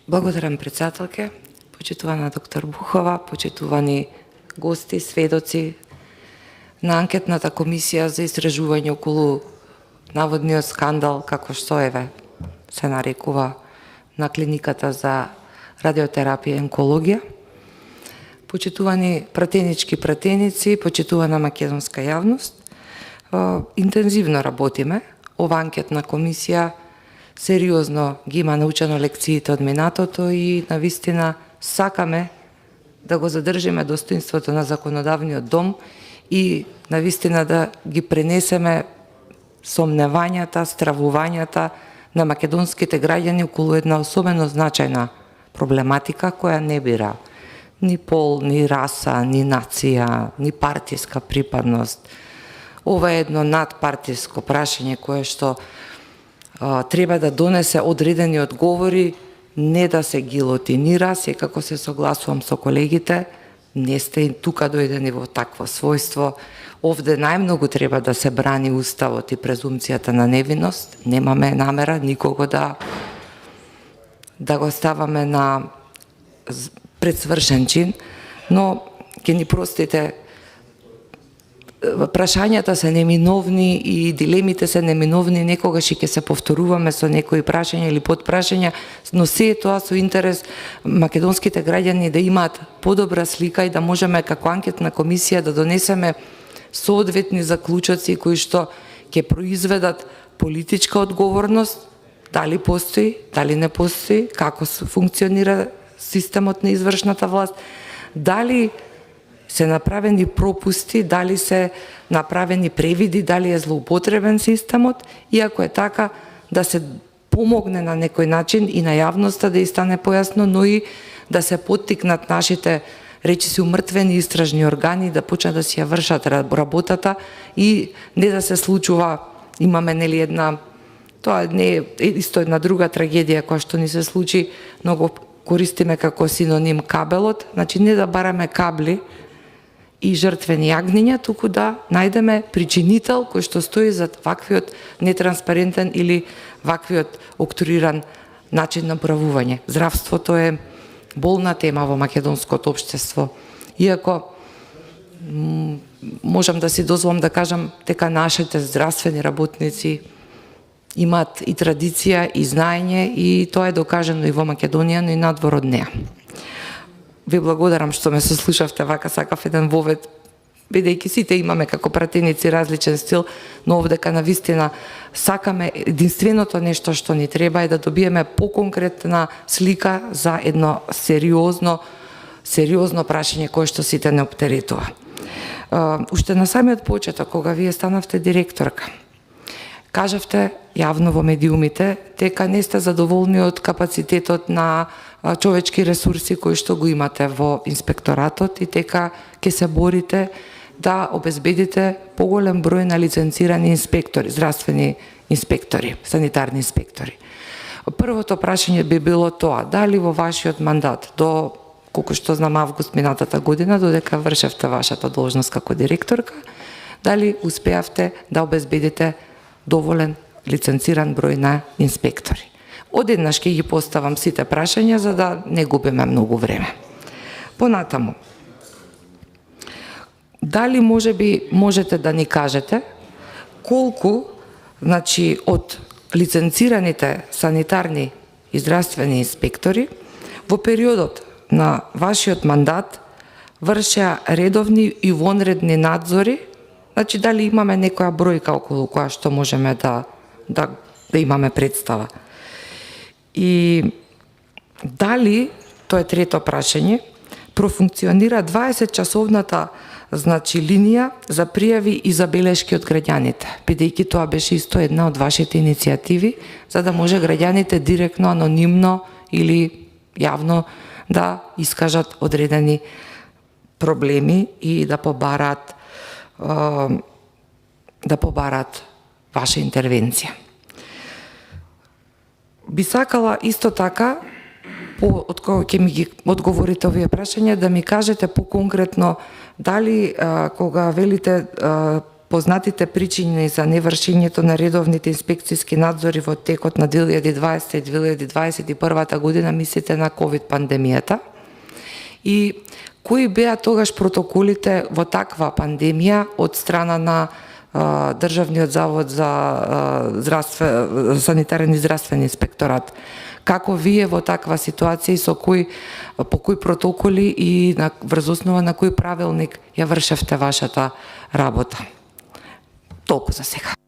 Благодарам, председателке, почитувана доктор Бухова, почитувани гости, сведоци на анкетната комисија за истражување околу наводниот скандал, како што се нарекува на клиниката за радиотерапија и онкологија. Почитувани пратенички пратеници, почитувана македонска јавност, интензивно работиме. Ова анкетна комисија сериозно ги има научено лекциите од минатото и навистина сакаме да го задржиме достоинството на законодавниот дом и навистина да ги пренесеме сомневањата, стравувањата на македонските граѓани околу една особено значајна проблематика која не бира ни пол, ни раса, ни нација, ни партиска припадност. Ова е едно надпартиско прашање кое што треба да донесе одредени одговори, не да се гилотинира, секако се согласувам со колегите, не сте и тука дојдени во такво својство. Овде најмногу треба да се брани уставот и презумцијата на невиност. Немаме намера никого да го ставаме на предсвршен чин, но ќе ни простите, прашањата се неминовни и дилемите се неминовни, некогаш и ќе се повторуваме со некои прашања или подпрашања, но се е тоа со интерес македонските граѓани да имаат подобра слика и да можеме како анкетна комисија да донесеме соодветни заклучоци кои што ќе произведат политичка одговорност, дали постои, дали не постои, како функционира системот на извршната власт, дали се направени пропусти, дали се направени превиди, дали е злоупотребен системот и ако е така, да се помогне на некој начин и на јавноста да и стане појасно, но и да се поттикнат нашите речиси умртвени истражни органи да почнат да си ја вршат работата и не да се случува, имаме нели една, тоа не е исто една друга трагедија која што ни се случи, многу користиме како синоним кабелот, значи не да бараме кабли и жртвени јагниња, туку да најдеме причинител кој што стои за ваквиот нетранспарентен или ваквиот октруиран начин на правување. Здравството е болна тема во македонското општество. Иако можам да си дозволам да кажам дека нашите здравствени работници имаат и традиција и знаење и тоа е докажано и во Македонија, но и надвор од неа. Ви благодарам што ме сослушавте вака, сакав еден вовед, бидејќи сите имаме како пратеници различен стил, но овдека навистина сакаме единственото нешто што ни треба е да добиеме поконкретна слика за едно сериозно прашање кое што сите не оптеретува. Уште на самиот почеток, кога вие станавте директорка, кажавте јавно во медиумите дека не сте задоволни од капацитетот на човечки ресурси кои што го имате во инспекторатот и дека ќе се борите да обезбедите поголем број на лиценцирани инспектори, здравствени инспектори, санитарни инспектори. Првото прашање би било тоа, дали во вашиот мандат до, колку што знам, август минатата година, додека вршевте вашата должност како директорка, дали успеавте да обезбедите доволен лиценциран број на инспектори. Одеднаш ќе ги поставам сите прашања за да не губиме многу време. Понатаму, дали можете да ни кажете колку, значи, од лиценцираните санитарни и здравствени инспектори во периодот на вашиот мандат вршеа редовни и вонредни надзори, значи дали имаме некоја бројка околу која што можеме да имаме представа. И дали, тоа е трето прашање, профункционира 20-часовната значи линија за пријави и забелешки од граѓаните, бидејќи тоа беше исто една од вашите иницијативи, за да може граѓаните директно, анонимно или јавно да искажат одредени проблеми и да побараат ваша интервенција. Би сакала исто така, од кога ќе ми ги одговорите овие прашања, да ми кажете поконкретно дали кога велите познатите причини за невршењето на редовните инспекцијски надзори во текот на 2020 и 2021 година мислите на ковид пандемијата? И кои беа тогаш протоколите во таква пандемија од страна на Државниот завод за санитарен и здравствен инспекторат? Како вие во таква ситуација и по кои протоколи и врз основа на кој правилник ја вршевте вашата работа? Толку за сега.